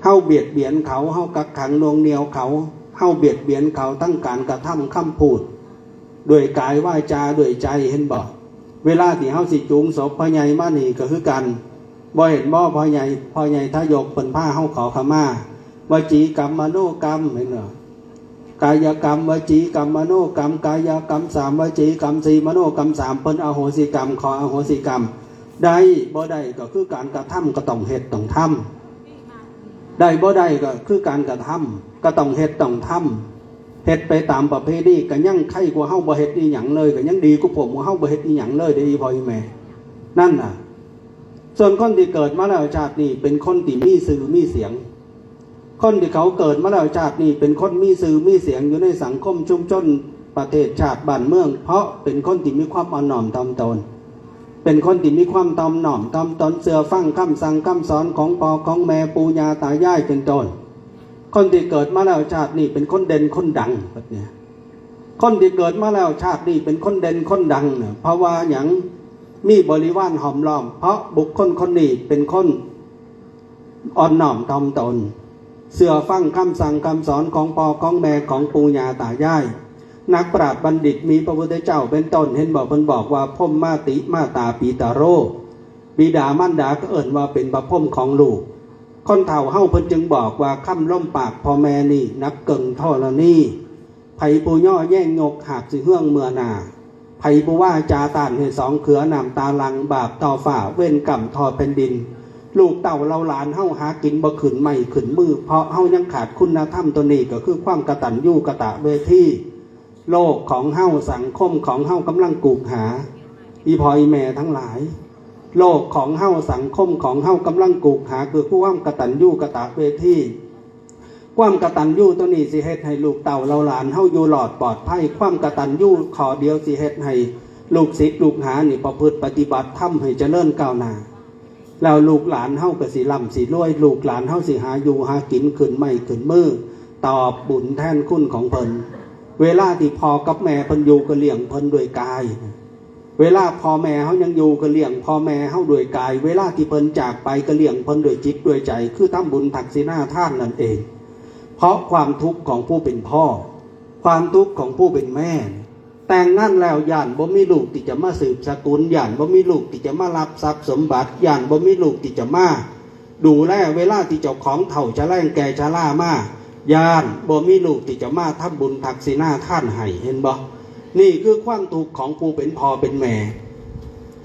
เฮาเบียดเบียนเขาเฮากักขังนวงเหนียวเขาเฮาเบียดเบียนเขาตั้งการกระทำคำพูดด้วยกายวาจาด้วยใจเห็นบ่เวลาที่เฮาสิจูงศพพ่อใหญ่มานี่ก็คือกันบ่เห็นบ่พ่อใหญ่ทายกเพิ่นพาเฮาขอขมาวจีกรรมมโนกรรมเห็นบ่กายกรรมวจีกรรมมโนกรรมกายกรรม3วจีกรรม4มโนกรรม3เพิ่นอโหสิกรรมขออโหสิกรรมได้บ่ได้ก็คือการกระทำก็ต้องเฮ็ดต้องทำได้บ่ได้ก็คือการกระทำก็ต้องเฮ็ดต้องทำเฮ็ดไปตามประเพณีก็ยังไข่กว่าเฮาบ่เฮ็ดอีหยังเลยก็ยังดีกว่าผมว่าเฮาบ่เฮ็ดอีหยังเลยได้อีพ่ออีแม่นั่นน่ะส่วนคนที่เกิดมาแล้วชาตินี้เป็นคนที่มีชื่อมีเสียงคนที่เขาเกิดมาแล้วชาตินี้เป็นคนมีชื่อมีเสียงอยู่ในสังคมชุมชนประเทศชาติบ้านเมืองเพราะเป็นคนที่มีความอ่อนน้อมถ่อมตนเป็นคนที่มีความถ่อมน้อมถ่อมตนเชื่อฟังคำสั่งคำสอนของพ่อของแม่ปู่ย่าตายายเป็นต้นคนที่เกิดมาแล้วชาตินี้เป็นคนเด่นคนดังแบบนี้คนที่เกิดมาแล้วชาตินี้เป็นคนเด่นคนดังเนี่ยเพราะว่าอย่างมีบริวารห้อมล้อมเพราะบุคคลคนนี้เป็นคนอ่อนน้อมถ่อมตนเชื่อฟังคำสั่งคำสอนของพ่อของแม่ของปู่ย่าตายายนักปราชญ์บัณฑิตมีพระพุทธเจ้าเป็นต้นเห็นบอกเพิ่นบอกว่าพรหมมาติมาตาปีตาโรบิดามารดาก็เอิ่นว่าเป็นพระพรหมของลูกคนเฒ่าเฮาเพิ่นจึงบอกว่าคำล่มปากพ่อแม่นี่นักเกิงท่อละนี่ไผผู้ย่อแย่งยกหากสิเฮืองเมื่อนาไผผู้ว่าจาตานให้สองเขือน้ำตาลังบาปต่อฝ่าเว้นกรรมทอแผ่นดินลูกเต่าเราหลานเฮาหากินบ่ขึ้นไม่ขึ้นมือเพราะเฮายังขาดคุณธรรมตัวนี้ก็คือความกตัญญูกตเวทีโลกของเฮาสังคมของเฮากำลังกูกหาอีพ่ออีแม่ทั้งหลายโลกของเฮาสังคมของเฮากำลังกูกหาคือความกตัญญูกตเวทีความกตัญญูตัวนี้สิเฮ็ดให้ลูกเต่าเราหลานเฮาอยู่หลอดปลอดภัยความกตัญญูขอเดียวสิเฮ็ดให้ลูกศิษย์ลูกหานี่ประพฤติปฏิบัติธรรมให้เจริญก้าวหน้าแล้วลูกหลานเฮาก็สิร่ำสิรวยลูกหลานเฮาสิหาอยู่หากินขึ้นไม่ขึ้นมือตอบบุญแทนคุณของเพิ่นเวลาที่พ่อกับแม่เพิ่นอยู่ก็เลี้ยงเพิ่นด้วยกายเวลาพ่อแม่เฮายังอยู่ก็เลี้ยงพ่อแม่เฮาด้วยกายเวลาที่เพิ่นจากไปก็เลี้ยงเพิ่นด้วยจิตด้วยใจคือทำบุญทักษิณาทานนั่นเองเพราะความทุกข์ของผู้เป็นพ่อความทุกข์ของผู้เป็นแม่แต่งงานแล้วย่านบ่มีลูกที่จะมาสืบสกุลย่านบ่มีลูกที่จะมารับทรัพย์สมบัติย่านบ่มีลูกที่จะมาดูแลเวลาที่เจ้าของเฒ่าจะแรงแก่จะล่ามาย่านบ่มีลูกที่จะมาทำบุญทักษิณาทานให้เห็นบ่นี่คือความทุกข์ของผู้เป็นพ่อเป็นแม่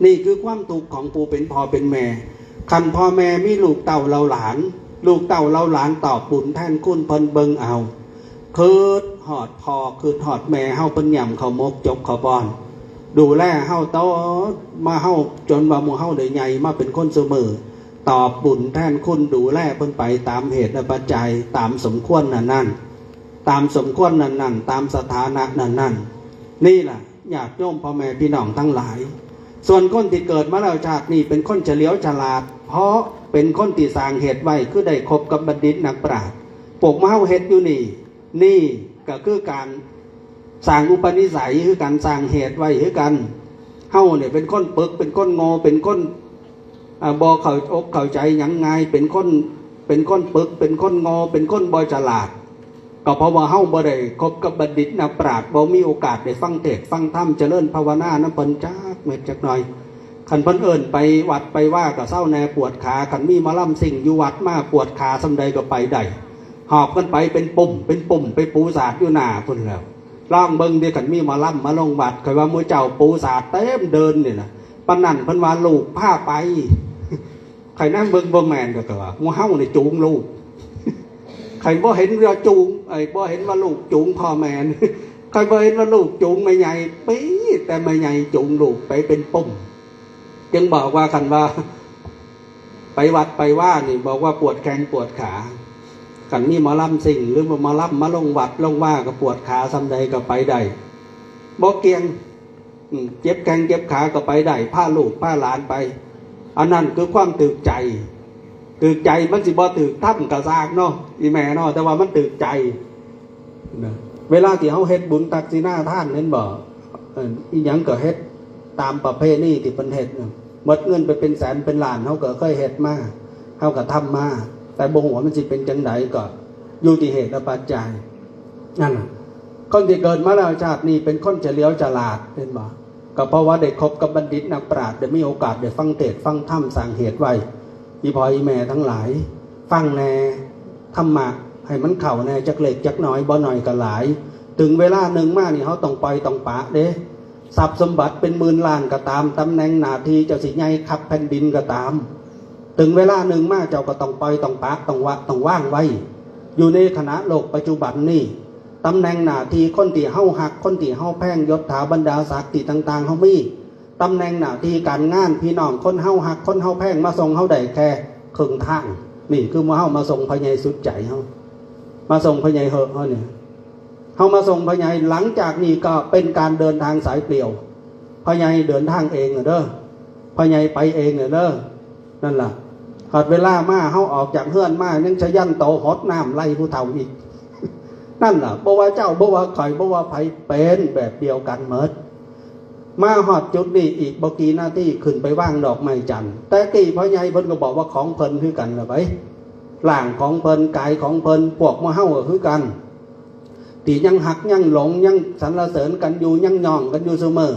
นี่คือความทุกข์ของผู้เป็นพ่อเป็นแม่คันพ่อแม่มีลูกเต่าเราหลานลูกเต่าเราหลานตอบบุญแทนคุณเพิ่นเบิ่งเอาคืดหอดพ่อคืดหอดแม่เฮาเพิ่นย่ำข้าวมกจกข้าวบอนดูแลเฮาโตมาเฮาจนว่าหมู่เฮาได้ใหญ่มาเป็นคนเสมอตอบบุญแทนคุณดูแลเพิ่นไปตามเหตุและปัจจัยตามสมควรนั่นตามสมควรนั่นตามสถานะนั่นนี่แหละญาติโยมพ่อแม่พี่น้องทั้งหลายส่วนคนที่เกิดมาแล้วชาตินี้เป็นคนเฉลียวฉลาดเพราะเป็นคนที่สร้างเหตุไว้คือได้คบกับบัณฑิตนักปราชญ์ปกมาเฮาเฮ็ดอยู่นี่ก็คือการสร้างอุปนิสัยคือการสร้างเหตุไว้คือกันเฮาเนี่ยเป็นคนปึกเป็นคนโง่เป็นคนบ่เข้าอกเข้าใจหยังไงเป็นคนปึกเป็นคนโง่เป็นคนบ่ฉลาดก็เพราะว่าเฮาบ่ได้คบกับบัณฑิตนักปราชญ์บ่มีโอกาสได้ฟังเทศน์ฟังธรรมเจริญภาวนานำเพิ่นจักเม็ดจักหน่อยคันเพิ่นเอิ้นไปวัดไปว่าก็เศร้าแน่ปวดขาคันมีมาล่ำสิ่งอยู่วัดมาปวดขาซำใดก็ไปได้หอบกันไปเป็นปุ่มไปปูสาดอยู่หน้าพุ่นแล้วลองเบิ่งดิคันมีมาล่ำมาลงวัดค่อยว่ามื้อเจ้าปูสาดเต็มเดินนี่น่ะปานนั้นเพิ่นว่าลูกพาไปใครนั่งเบิ่งบ่แม่นก็ว่าหมู่เฮานี่จูงลูกใครบ่เห็นว่าจูงบ่เห็นว่าลูกจูงพ่อแม่ใครบ่เห็นว่าลูกจูงแม่ใหญ่ปี๊แต่แม่ใหญ่จูงลูกไปเป็นปุ่มจึงบอกว่าคันว่าไปวัดไปว่านี่บอกว่าปวดแขนปวดขาคันมีหมอลำสิ่งหรือหมอลำมาลงวัดลงว่าก็ปวดขาซำใดก็ไปได้บ่เกียงเจ็บแข้งเจ็บขาก็ไปได้พาลูกพาหลานไปอันนั้นคือความตึกใจมันสิบ่ตึกถ้ำกระซากเนาะอีแม่เนาะแต่ว่ามันตึกใจเวลาที่เฮาเฮ็ดบุญตักศีนาทานเห็นบ่อีหยังก็เฮ็ดตามประเพณีที่เพิ่นเฮ็ดหมดเงินไปเป็นแสนเป็นล้านเฮาก็เคยเฮ็ดมาเฮาก็ทำมาไป แต่บ่หัวมันสิเป็นจังไดก็อยู่ที่เหตุและปัจจัยนั่นคนที่เกิดมาแล้วชาตินี้เป็นคนเฉลียวฉลาดเห็นบ่ก็เพราะว่าได้คบกับบัณฑิตนักปราชญ์ได้มีโอกาสได้ฟังเทศน์ฟังธรรมสั่งเหตุไว้อีพ่ออีแม่ทั้งหลายฟังแน่ธรรมะให้มันเข้าแน่จักเล็กจักน้อยบ่น้อยก็หลายถึงเวลาหนึ่งมานี่เขาต้องปล่อยต้องปะเด้ทรัพย์สมบัติเป็นหมื่นล้านก็ตามตำแหน่งหน้าที่เจ้าสิใหญ่ขับแผ่นดินก็ตามถึงเวลาหนึ่งมาเจ้าก็ต้องปล่อยต้องปะต้องว่างไว้อยู่ในขณะโลกปัจจุบันนี่ตำแหน่งหน้าที่คนที่เฮาหักคนที่เฮาแพงยศถาบรรดาศักดิ์ที่ต่างๆเฮามีตำแหน่งหน้าที่การงานพี่น้องคนเฮาหักคนเฮาแพงมาส่งเฮาได้แค่ครึ่งทางนี่คือมาเฮามาส่งพระใหญ่สุดใจเฮามาส่งพระใหญ่เหอะเฮาเนี่ยเฮามาส่งพระใหญ่หลังจากนี้ก็เป็นการเดินทางสายเปลี่ยวพระใหญ่เดินทางเองเด้อพระใหญ่ไปเองเด้อนั่นล่ะหอดเวลามาเฮาออกจากเฮือนมายังชะยันโตหดน้ำไล่ผู้เฒ่าอีกนั่นล่ะบ่ว่าเจ้าบ่ว่าข่อยบ่ว่าไผเป็นแบบเดียวกันหมดมาหอดจุดนี้อีกบ่กี่นาทีขึ้นไปว่างดอกไม้จันทร์แต่กี่พ่อใหญ่เพิ่นก็บอกว่าของเพิ่นคือกันล่ะไปร่างของเพิ่นกายของเพิ่นพวกมาเฮาก็คือกันที่ยังหักยังหลงยังสรรเสริญกันอยู่ยังย่องกันอยู่เสมอ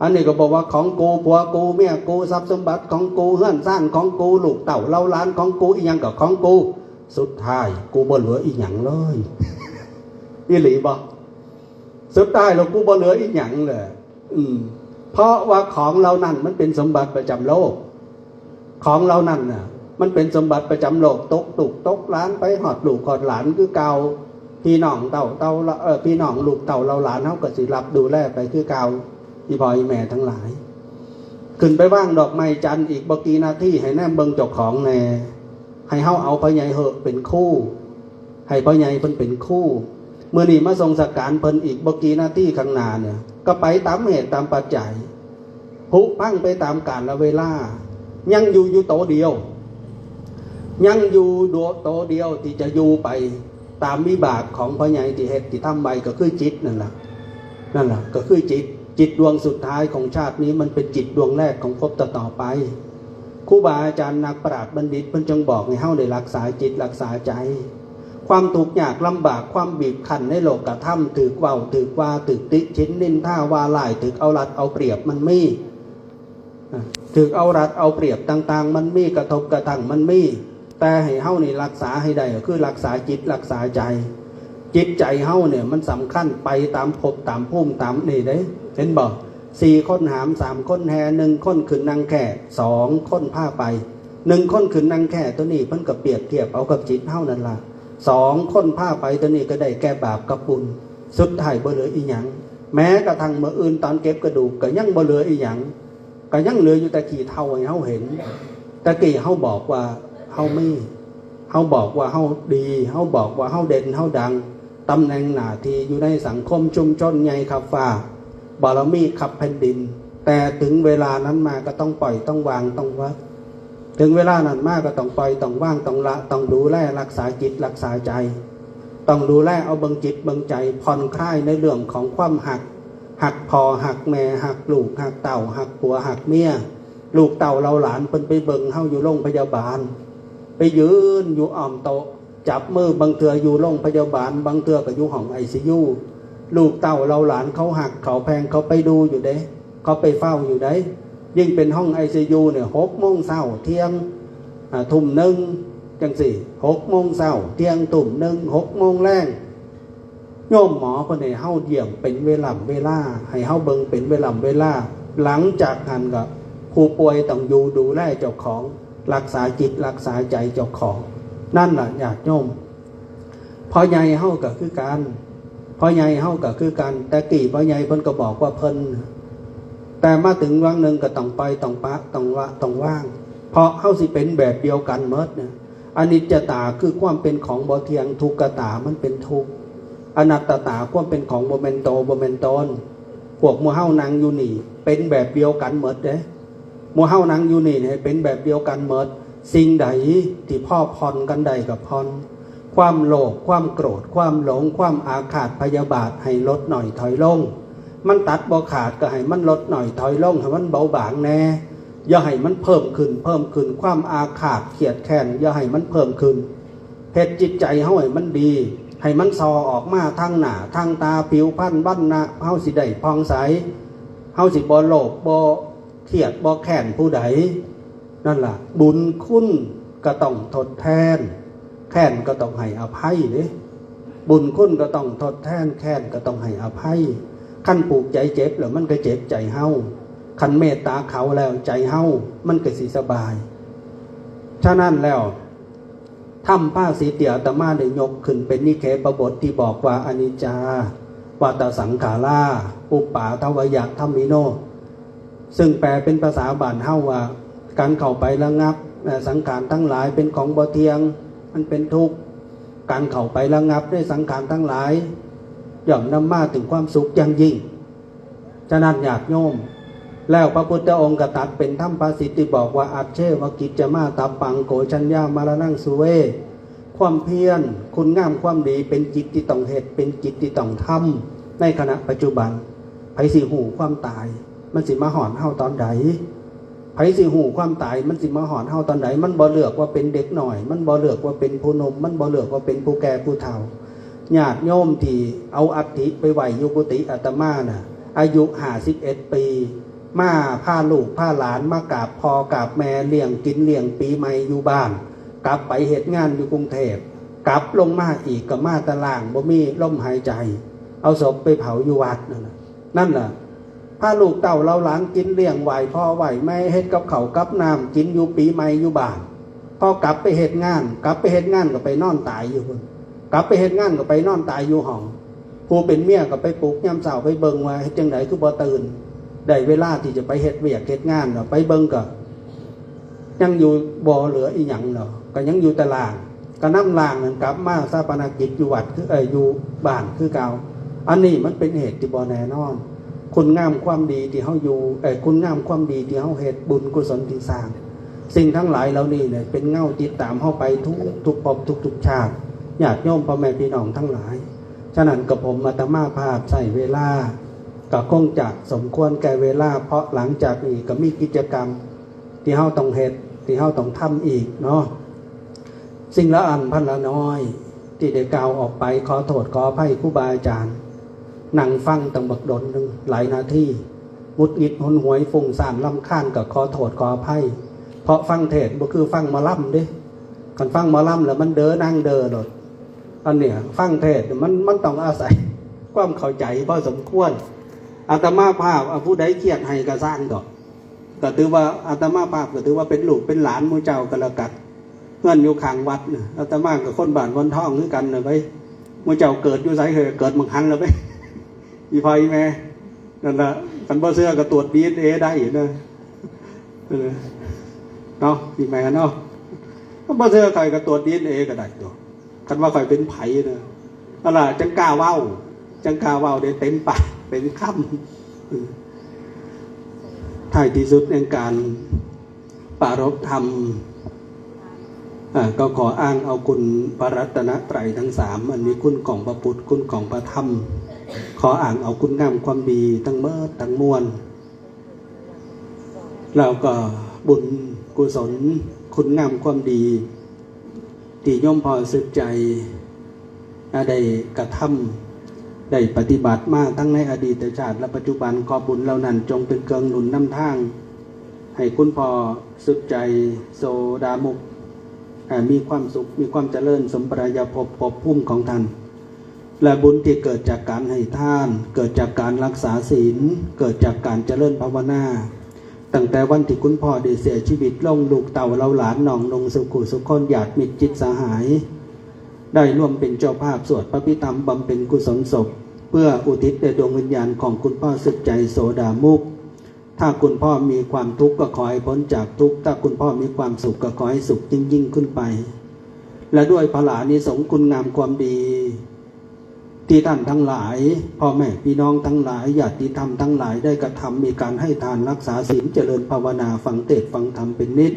อันนี้ก็บอกว่าของกูผัวกูเมียกูทรัพย์สมบัติของกูเฮือนซ่านของกูลูกเต่าเล่าล้านของกูอีหยังก็ของกูสุดท้ายกูบ่เหลืออีหยังเลยอีหลีบ่สุดท้ายเรากูบ่เหลืออีหยังเลยเพราะว่าของเรานั่นมันเป็นสมบัติประจำโลกของเรานั่นน่ะมันเป็นสมบัติประจำโลกตกตุกตกล้านไปหอดลูกหอดหลานคือเก่าพี่น้องเต่าพี่น้องลูกเต่าเราหลานเขาก็สิรับดูแลไปคือเก่าอีพ่ออีแม่ทั้งหลายขึ้นไปว่างดอกไม้จันทร์อีกบกี่นาทีให้แนมเบิ่งเจ้าของแน่ให้เฮาเอาพ่อใหญ่เหอะเป็นคู่ให้พ่อใหญ่เพิ่นเป็นคู่เมื่อนี้มาทรงสักการเพิ่นอีกบกี่นาทีข้างหน้าเนี่ยก็ไปตามเหตุตามปัจจัยผุพังไปตามกาลเวลายังอยู่โตเดียวยังอยู่โตเดียวที่จะอยู่ไปตามวิบากของพ่อใหญ่ที่เฮ็ดที่ทำใบก็คือจิตนั่นแหละก็คือจิตดวงสุดท้ายของชาตินี้มันเป็นจิตดวงแรกของภพต่อไปครูบาอาจารย์นักปราชญ์บัณฑิตเพิ่นจึงบอกให้เฮาได้รักษาจิตรักษาใจความทุกข์ยากลำบากความบีบคั้นในโลกธรรมถึกเว้าถึกว่าถึกติชินนินท่าว่าหลายถึกเอารัดเอาเปรียบมันมีถึกเอารัดเอาเปรียบต่างๆมันมีกระทบกระทั่งมันมีแต่ให้เฮานี่รักษาให้ได้ก็คือรักษาจิตรักษาใจจิตใจเฮาเนี่ยมันสำคัญไปตามภพตามภูมิตามนี่เด้เห็นบ่4 คนหาม3 คนแห่1 คนขึ้นนั่งแค่2 คนพาไป1 คนขึ้นนั่งแค่ตัวนี้เพิ่นก็เปรียบเทียบเอากับจิตเฮานั่นล่ะ2 คนพาไปตัวนี้ก็ได้แก่บาปกับบุญสุดท้ายบ่เหลืออีหยังแม้กระทั่งมื้ออื่นตอนเก็บกระดูกก็ยังบ่เหลืออีหยังก็ยังเหลืออยู่แต่ขี้เถ้าให้เฮาเห็นตะกี้เฮาบอกว่าเฮามีเฮาบอกว่าเฮาดีเฮาบอกว่าเฮาเด่นเฮาดังตำแหน่งหน้าที่อยู่ในสังคมชุมชนใหญ่ขับฟ้าบารมีขับแผ่นดินแต่ถึงเวลานั้นมาก็ต้องปล่อยต้องวางต้องวัดถึงเวลานั้นมาก็ต้องปล่อยต้องว่างต้องละต้องดูแลรักษาจิตรักษาใจต้องดูแลเอาเบิ่งจิตเบิ่งใจผ่อนคลายในเรื่องของความหักพ่อหักแม่หักลูกหักเต่าหักผัวหักเมียลูกเต่าเราหลานเพิ่นไปเบิ่งเฮาอยู่โรงพยาบาลไปยืนอยู่อ้อมโต๊ะจับมือบางเทื่ออยู่โรงพยาบาลบางเทื่อก็อยู่ห้อง ICU ลูกเต่าเราหลานเขาหักเขาแพงเขาไปดูอยู่เด้เขาไปเฝ้าอยู่เด้ยิ่งเป็นห้อง ICU เนี่ย6 โมงเช้าเที่ยงทุ่มหนึ่งจังสี่6 โมงเช้าเที่ยงทุ่มหนึ่ง6 โมงแรงโยมหมอเพิ่นให้เฮาเยี่ยมเป็นเวลาให้เฮาเบิ่งเป็นเวลาหลังจากนั้นก็ผู้ป่วยต้องอยู่ดูแลเจ้าของรักษาจิตรักษาใจเจ้าของนั่นล่ะญาติโยมพ่อใหญ่เฮาก็คือกันพ่อใหญ่เฮาก็คือกันแต่กี่พ่อใหญ่เพิ่นก็บอกว่าเพิ่นแต่มาถึงวันหนึ่งก็ต้องไปต้องปะต้องละต้องว่างเพราะเฮาสิเป็นแบบเดียวกันหมดเนี่ยอนิจจตาคือความเป็นของบ่เที่ยงทุกขตามันเป็นทุกข์อนัตตาความเป็นของบ่แม่นโตบ่แม่นตนพวกหมู่เฮานั่งอยู่นี่เป็นแบบเดียวกันหมดเด้หมู่เฮานั่งอยู่นี่ให้เป็นแบบเดียวกันหมดสิ่งใดที่พ่อผ่อนกันใดกับผ่อนความโลภความโกรธความหลงความอาฆาตพยาบาทให้ลดหน่อยถอยลงมันตัดบ่ขาดก็ให้มันลดหน่อยถอยลงให้มันเบาบางแน่อย่าให้มันเพิ่มขึ้นความอาฆาตเกลียดแค้นอย่าให้มันเพิ่มขึ้น เฮ็ดจิตใจเฮาให้มันดีให้มันซอออกมาทางหน้าทางตาผิวพรรณบั้นหน้าเฮาสิได้ผ่องใสเฮาสิบ่โลภบ่เครียดบ่แค้นผู้ใดนั่นล่ะบุญคุณก็ต้องทดแทนแค้นก็ต้องให้อภัยเด้บุญคุณก็ต้องทดแทนแค้นก็ต้องให้อภัยคันผูกใจเจ็บแล้วมันก็เจ็บใจเฮาคันเมตตาเขาแล้วใจเฮามันก็สิสบายฉะนั้นแล้วธรรมภาษิติอาตมาได้ยกขึ้นเป็นนิเคปบทที่บอกว่าอนิจจาวัฏสังขาราอุปปาทวยะธัมมิโนซึ่งแปลเป็นภาษาบ้านเฮาว่าการเข้าไประงับสังขารทั้งหลายเป็นของบ่เที่ยงมันเป็นทุกข์การเข้าไประงับด้วยสังขารทั้งหลายย่อมนำมาถึงความสุขอย่างยิ่งฉะนั้นญาติโยมแล้วพระพุทธองค์ก็ตรัสเป็นธรรมภาษิตที่บอกว่าอัจเชวกิจจมาตับปังโกชัญญามารนังสุเวความเพียรคุณงามความดีเป็นจิตที่ต้องเหตุเป็นจิตที่ต้องทำในขณะปัจจุบันไผสิหูความตายมันสิมาหอนเฮาตอนใดไผสิหูความตายมันสิมาหอนเฮาตอนใดมันบ่เลือกว่าเป็นเด็กหน่อยมันบ่เลือกว่าเป็นผู้หนุ่มมันบ่เลือกว่าเป็นผู้แก่ผู้เฒ่าญาติโยมที่เอาอัฐิไปไว้อยู่กุฏิอาตมาน่ะอายุ51ปีมาพาลูกพาหลานมากราบพ่อกราบแม่เลี้ยงกินเลี้ยงปีใหม่อยู่บ้านกลับไปเฮ็ดงานอยู่กรุงเทพกลับลงมาอีกก็มาตะล่างบ่มีลมหายใจเอาศพไปเผาอยู่วัดนั่นล่ะพาลูกเต้าเราหลานกินเลี้ยงไหวพ่อไหวแม่เฮ็ดกับข้าวกับน้ำกินอยู่ปีใหม่อยู่บ้านพอกลับไปเฮ็ดงานก็ไปนอนตายอยู่พุ่นกลับไปเฮ็ดงานก็ไปนอนตายอยู่ห้องผู้เป็นเมียก็ไปปลุกยามเช้าไปเบิ่งว่าเฮ็ดจังได๋คือบ่ตื่นได้เวลาที่จะไปเฮ็ดเวียกเฮ็ดงานไปเบิ่งก็ยังอยู่บ่เหลืออีหยังเนาะก็ยังอยู่แต่ล่างก็นำล่างนั่นกลับมาชาปนกิจอยู่วัดคืออยู่บ้านคือเก่าอันนี้มันเป็นเหตุที่บ่แน่นอนคุณงามความดีที่เฮาอยู่คุณงามความดีที่เฮาเฮ็ดบุญกุศลที่สร้างสิ่งทั้งหลายเหล่านี้เนี่ยเป็นเงาติดตามเฮาไปทุกภพทุกชาติญาติโยมพ่อแม่พี่น้องทั้งหลายฉะนั้นกับผมอาตมาภาพใส่เวลาก็คงจะสมควรแก่เวลาเพราะหลังจากนี้ก็มีกิจกรรมที่เฮาต้องเฮ็ดที่เฮาต้องทำอีกเนาะสิ่งละอันพันละน้อยที่ได้กล่าวออกไปขอโทษขออภัยครูบาอาจารย์นั่งฟังตั้งบักดนนึงหลายนาทีมุดงิดหนหวยฟุ้งซ่านรำคาญก็ขอโทษขออภัยเพราะฟังเทศน์บ่คือฟังหมอลำเด้คันฟังหมอลำแล้วมันเด้อนั่งเด้อโดดอันเนี้ยฟังเทศน์มันต้องอาศัยความเข้าใจพอสมควรอาตมาภาพผู้ใดเครียดให้ก็สร้างก็ถือว่าอาตมาภาพก็ถือว่าเป็นลูกเป็นหลานหมู่เจ้ากันละกัดเพื่อนอยู่ข้างวัดน่ะอาตมากับคนบ้านคนท้องคือกันน่ะไปหมู่เจ้าเกิดอยู่ไสเกิดเมืองหันแล้วไปอีพ่ออีแม่นั่นล่ะคันบ่เชื่อก็ตรวจ DNA ได้อยู่นะเนาะอีแม่เนาะถ้าบ่เชื่อใครก็ตรวจ DNA ก็ได้ตัวคันว่าใครเป็นไผนะนั่นล่ะจังกล้าเว้าได้เต็มปากเป็นคำท้ายที่สุดในการปรารภธรรมก็ขออ้างเอาคุณพระรัตนตรัยทั้ง3อันนี้คุณของพระพุทธคุณของพระธรรมขออ้างเอาคุณงามความดีทั้งเมื่อทั้งมวลแล้วก็บุญกุศลคุณงามความดีที่โยมพอสึกใจได้กระทำได้ปฏิบัติมาทั้งในอดีตชาติและปัจจุบันขอบุญเหล่านั้นจงเป็นเครื่องหนุนนำทางให้คุณพ่อสึกใจโสดามุกมีความสุขมีความเจริญสมปรายภพภูมิของท่านและบุญที่เกิดจากการให้ทานเกิดจากการรักษาศีลเกิดจากการเจริญภาวนาตั้งแต่วันที่คุณพ่อได้เสียชีวิตลงลูกเต่าเราหลานน้องนงสุขุสุขคนญาติมิตรจิตสหายได้ร่วมเป็นเจ้าภาพสวดพระพิธรรมบำเพ็ญกุศลศพเพื่ออุทิศแด่ดวงวิญญาณของคุณพ่อสึกใจโสดามุกถ้าคุณพ่อมีความทุกข์ก็ขอให้พ้นจากทุกข์ถ้าคุณพ่อมีความสุขก็ขอให้สุขยิ่งขึ้นไปและด้วยพระอานิสงส์คุณงามความดีที่ท่านทั้งหลายพ่อแม่พี่น้องทั้งหลายญาติธรรมทั้งหลายได้กระทำมีการให้ทานรักษาศีลเจริญภาวนาฟังเทศน์ฟังธรรมเป็นนิจ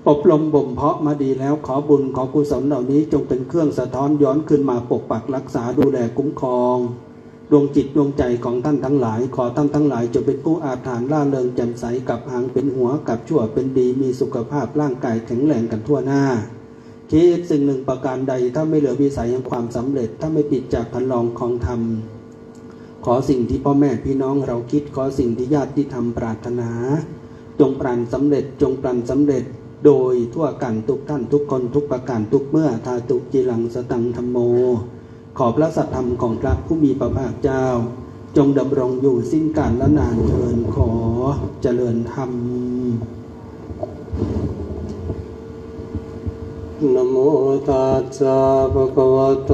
อบรมบ่มเพาะมาดีแล้วขอบุญขอกุศลเหล่านี้จงเป็นเครื่องสะท้อนย้อนขึ้นมาปกปักรักษาดูแลคุ้มครองดวงจิตดวงใจของท่านทั้งหลายขอท่านทั้งหลายจงเป็นผู้อาถรรพ์ล่าเริงแจ่มใสกับหางเป็นหัวกับชั่วเป็นดีมีสุขภาพร่างกายแข็งแรงกันทั่วหน้า คิดสิ่งหนึ่งประการใดถ้าไม่เหลือวิสัยแห่งความสำเร็จถ้าไม่ปิดจากคันลองของธรรมขอสิ่งที่พ่อแม่พี่น้องเราคิดขอสิ่งที่ญาติธรรมปรารถนาจงปรานสำเร็จจงปรานสำเร็จโดยทั่วกันทุกท่านทุกคนทุกประการทุกเมื่อทาตุจิรังสตังธัมโมขอพระสัทธรรมของพระผู้มีพระภาคเจ้าจงดำรงอยู่สิ้นกาลและนานเทินขอเจริญธรรมนะโมตัสสะภะคะวะโต